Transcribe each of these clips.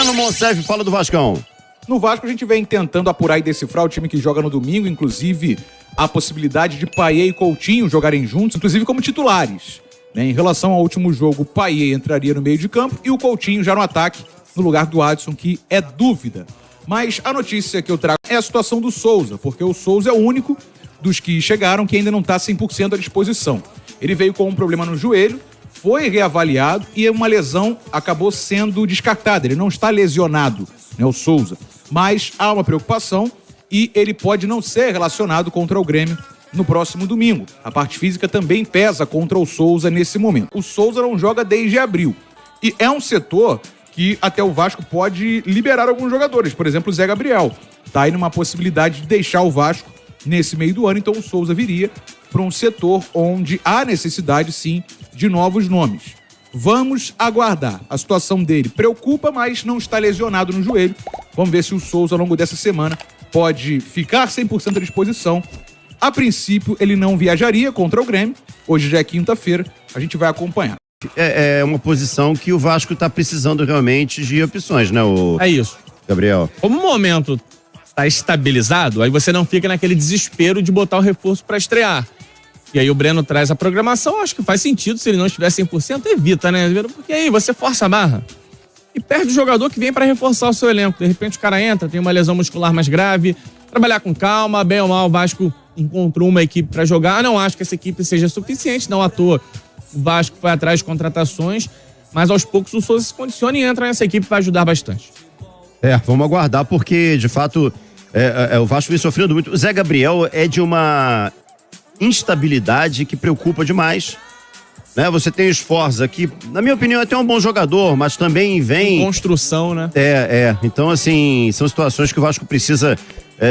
Breno Monsef fala do Vascão. No Vasco a gente vem tentando apurar e decifrar o time que joga no domingo, inclusive a possibilidade de Payet e Coutinho jogarem juntos, inclusive como titulares. Em relação ao último jogo, o Payet entraria no meio de campo e o Coutinho já no ataque, no lugar do Adson, que é dúvida. Mas a notícia que eu trago é a situação do Souza, porque o Souza é o único dos que chegaram que ainda não está 100% à disposição. Ele veio com um problema no joelho, foi reavaliado e uma lesão acabou sendo descartada. Ele não está lesionado, né, o Souza. Mas há uma preocupação e ele pode não ser relacionado contra o Grêmio no próximo domingo. A parte física também pesa contra o Souza nesse momento. O Souza não joga desde abril. E é um setor que até o Vasco pode liberar alguns jogadores. Por exemplo, o Zé Gabriel. Está aí numa possibilidade de deixar o Vasco nesse meio do ano. Então o Souza viria para um setor onde há necessidade, sim, de novos nomes. Vamos aguardar. A situação dele preocupa, mas não está lesionado no joelho. Vamos ver se o Souza, ao longo dessa semana, pode ficar 100% à disposição. A princípio, ele não viajaria contra o Grêmio. Hoje já é quinta-feira, a gente vai acompanhar. É uma posição que o Vasco está precisando realmente de opções, né, É isso. Gabriel? Como o momento está estabilizado, aí você não fica naquele desespero de botar o reforço para estrear. E aí o Breno traz a programação, acho que faz sentido. Se ele não estiver 100%, evita, né? Porque aí você força a barra e perde o jogador que vem para reforçar o seu elenco. De repente o cara entra, tem uma lesão muscular mais grave, trabalhar com calma, bem ou mal, o Vasco encontrou uma equipe para jogar. Não acho que essa equipe seja suficiente, não à toa. O Vasco foi atrás de contratações, mas aos poucos o Souza se condiciona e entra nessa equipe, vai ajudar bastante. Vamos aguardar, porque de fato o Vasco vem sofrendo muito. O Zé Gabriel é de uma instabilidade que preocupa demais, né? Você tem o Sforza, que na minha opinião é até um bom jogador, mas também vem... Em construção, né? Então assim, são situações que o Vasco precisa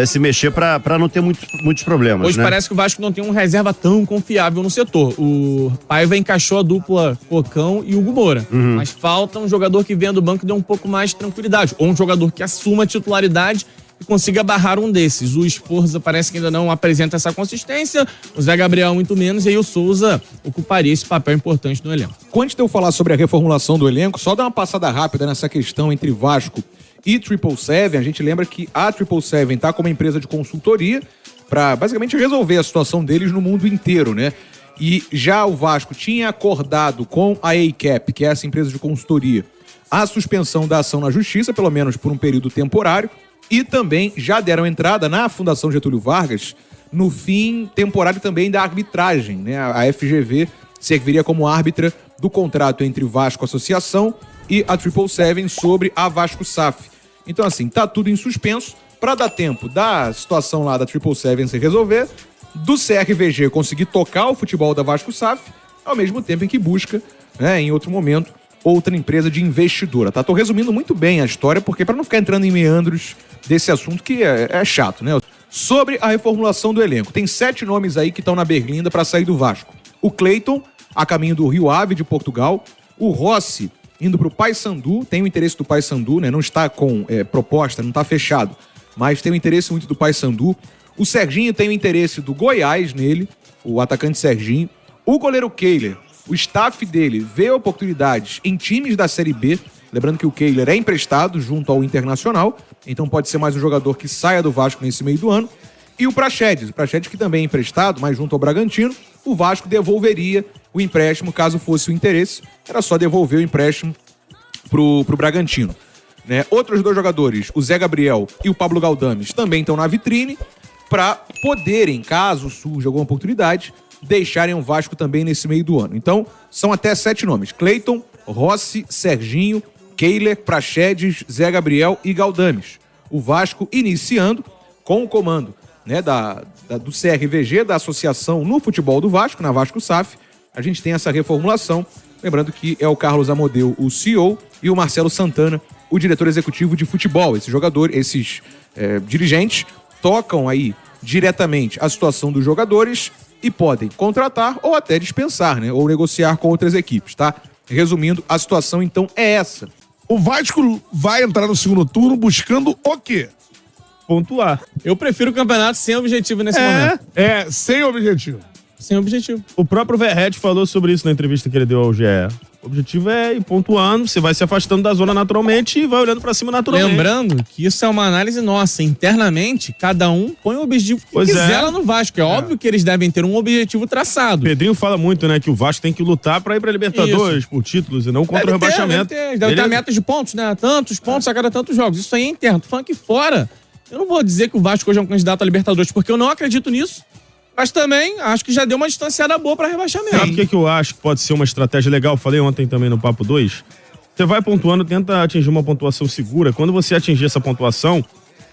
se mexer para não ter muitos problemas. Hoje, né? Parece que o Vasco não tem um reserva tão confiável no setor. O Paiva encaixou a dupla Cocão e Hugo Moura. Mas falta um jogador que venha do banco e dê um pouco mais de tranquilidade. Ou um jogador que assuma a titularidade e consiga barrar um desses. O Sforza parece que ainda não apresenta essa consistência, o Zé Gabriel muito menos, e aí o Souza ocuparia esse papel importante no elenco. Antes de eu falar sobre a reformulação do elenco, só dar uma passada rápida nessa questão entre Vasco e 777. A gente lembra que a 777 está como uma empresa de consultoria para basicamente resolver a situação deles no mundo inteiro, né? E já o Vasco tinha acordado com a ACAP, que é essa empresa de consultoria, a suspensão da ação na justiça, pelo menos por um período temporário, e também já deram entrada na Fundação Getúlio Vargas no fim temporário também da arbitragem, né? A FGV serviria como árbitra do contrato entre Vasco Associação e a 777 sobre a Vasco SAF. Então, assim, tá tudo em suspenso para dar tempo da situação lá da 777 se resolver, do CRVG conseguir tocar o futebol da Vasco SAF, ao mesmo tempo em que busca, né, em outro momento, outra empresa de investidora. Tá? Tô resumindo muito bem a história, porque para não ficar entrando em meandros desse assunto que é chato, né? Sobre a reformulação do elenco, tem 7 nomes aí que estão na berlinda para sair do Vasco. O Cleiton, a caminho do Rio Ave de Portugal. O Rossi, indo para o Paysandu, tem o interesse do Paysandu, né? Não está com proposta, não está fechado, mas tem o interesse muito do Paysandu. O Serginho tem o interesse do Goiás nele, o atacante Serginho. O goleiro Kehler, o staff dele vê oportunidades em times da Série B, lembrando que o Kehler é emprestado junto ao Internacional, então pode ser mais um jogador que saia do Vasco nesse meio do ano. E o Praxedes que também é emprestado, mas junto ao Bragantino, o Vasco devolveria o empréstimo caso fosse o interesse. Era só devolver o empréstimo pro Bragantino, né? Outros 2 jogadores, o Zé Gabriel e o Pablo Galdames, também estão na vitrine para poderem, caso surja alguma oportunidade, deixarem o Vasco também nesse meio do ano. Então, são até 7 nomes: Cleiton, Rossi, Serginho, Kehler, Praxedes, Zé Gabriel e Galdames. O Vasco iniciando com o comando, né, do CRVG, da associação no futebol do Vasco, na Vasco SAF. A gente tem essa reformulação, lembrando que é o Carlos Amodeu, o CEO, e o Marcelo Santana, o diretor executivo de futebol. Esses dirigentes tocam aí diretamente a situação dos jogadores e podem contratar ou até dispensar, né, ou negociar com outras equipes, tá? Resumindo, a situação então é essa. O Vasco vai entrar no segundo turno buscando o quê? Pontuar. Eu prefiro o campeonato sem objetivo nesse momento. Sem objetivo. sem objetivo. O próprio Verratti falou sobre isso na entrevista que ele deu ao GE. O objetivo é ir pontuando, você vai se afastando da zona naturalmente e vai olhando pra cima naturalmente. Lembrando que isso é uma análise nossa. Internamente, cada um põe o objetivo que Pois quiser é. lá no Vasco. É óbvio que eles devem ter um objetivo traçado. Pedrinho fala muito, né, que o Vasco tem que lutar pra ir pra Libertadores por títulos e não contra o rebaixamento. Deve ter Beleza? metas de pontos, né? Tantos pontos a cada tantos jogos. Isso aí é interno. Tô falando que fora, eu não vou dizer que o Vasco hoje é um candidato a Libertadores, porque eu não acredito nisso. Mas também acho que já deu uma distanciada boa pra rebaixamento. Sabe o que eu acho que pode ser uma estratégia legal? Falei ontem também no Papo 2. Você vai pontuando, tenta atingir uma pontuação segura. Quando você atingir essa pontuação,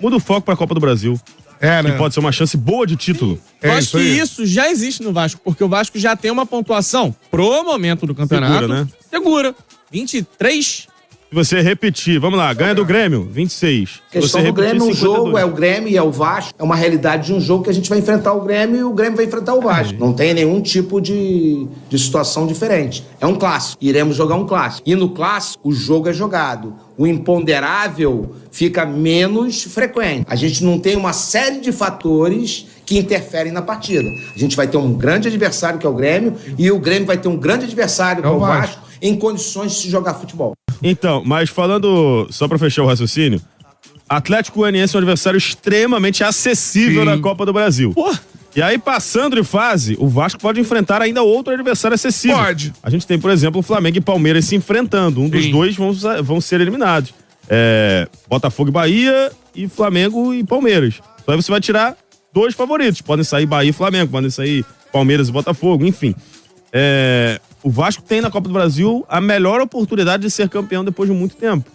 muda o foco pra Copa do Brasil. É, né? Que pode ser uma chance boa de título. Eu É acho isso que aí. isso já existe no Vasco, porque o Vasco já tem uma pontuação pro momento do campeonato. Segura, né? Segura. 23. Se você repetir, vamos lá, ganha do Grêmio, 26. Se A questão você do Grêmio, um 52. jogo é o Grêmio e é o Vasco. É uma realidade de um jogo que a gente vai enfrentar o Grêmio e o Grêmio vai enfrentar o Vasco. Não tem nenhum tipo de situação diferente. É um clássico. Iremos jogar um clássico. E no clássico, o jogo é jogado. O imponderável fica menos frequente. A gente não tem uma série de fatores que interferem na partida. A gente vai ter um grande adversário que é o Grêmio e o Grêmio vai ter um grande adversário que é o Vasco em condições de se jogar futebol. Então, mas falando, só pra fechar o raciocínio, Atlético Goianiense é um adversário extremamente acessível na Copa do Brasil. Pô. E aí, passando de fase, o Vasco pode enfrentar ainda outro adversário acessível. Pode. A gente tem, por exemplo, o Flamengo e Palmeiras se enfrentando. Um dos dois vão ser eliminados. Botafogo e Bahia e Flamengo e Palmeiras. Então aí você vai tirar dois favoritos. Podem sair Bahia e Flamengo, podem sair Palmeiras e Botafogo, enfim. O Vasco tem na Copa do Brasil a melhor oportunidade de ser campeão depois de muito tempo.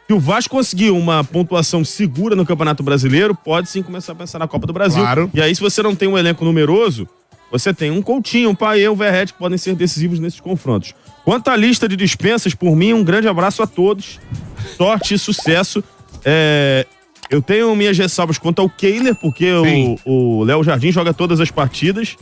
Se o Vasco conseguir uma pontuação segura no Campeonato Brasileiro, pode sim começar a pensar na Copa do Brasil. Claro. E aí, se você não tem um elenco numeroso, você tem um Coutinho, um Payet, um Verratti que podem ser decisivos nesses confrontos. Quanto à lista de dispensas, por mim, um grande abraço a todos. Sorte e sucesso. Eu tenho minhas ressalvas quanto ao Kehler, porque o Léo Jardim joga todas as partidas.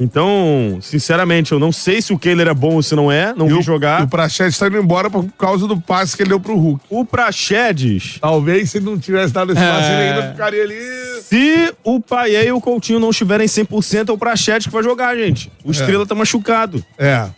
Então, sinceramente, eu não sei se o Kehler é bom ou se não é, não vi jogar. E o Praxedes tá indo embora por causa do passe que ele deu pro Hulk. O Praxedes, Talvez se ele não tivesse dado esse passe, ele ainda ficaria ali. se o Payet e o Coutinho não estiverem 100%, é o Praxedes que vai jogar, gente. O Estrela tá machucado.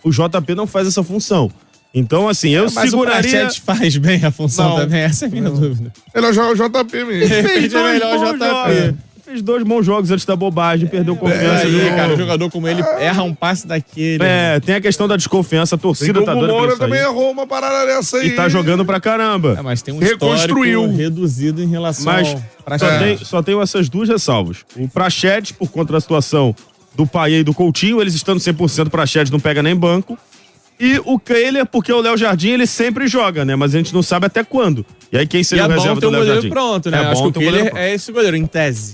O JP não faz essa função. Então, assim, eu Mas seguraria... o Praxedes faz bem a função Não. também, essa é a minha dúvida. Ele joga o JP mesmo. Fez dois melhor o bons JP. jogos. Fez 2 bons jogos antes da bobagem, perdeu confiança. Aí, jogou. cara, um jogador como ele erra um passe daquele. Tem a questão da desconfiança, a torcida tá O doida pra Moura isso aí. também errou uma parada dessa aí. E tá jogando pra caramba. Mas tem um Reconstruiu. histórico reduzido em relação Mas ao Praxedes. só tenho essas duas ressalvas. O Praxedes, por conta da situação do Payet e do Coutinho, eles estando 100%, o Praxedes não pega nem banco. E o Kehler, porque o Léo Jardim, ele sempre joga, né? Mas a gente não sabe até quando. E aí quem E seria é o bom reserva ter do um Léo goleiro Jardim? pronto, né? É Acho bom que ter o um goleiro Kehler é esse goleiro, em tese.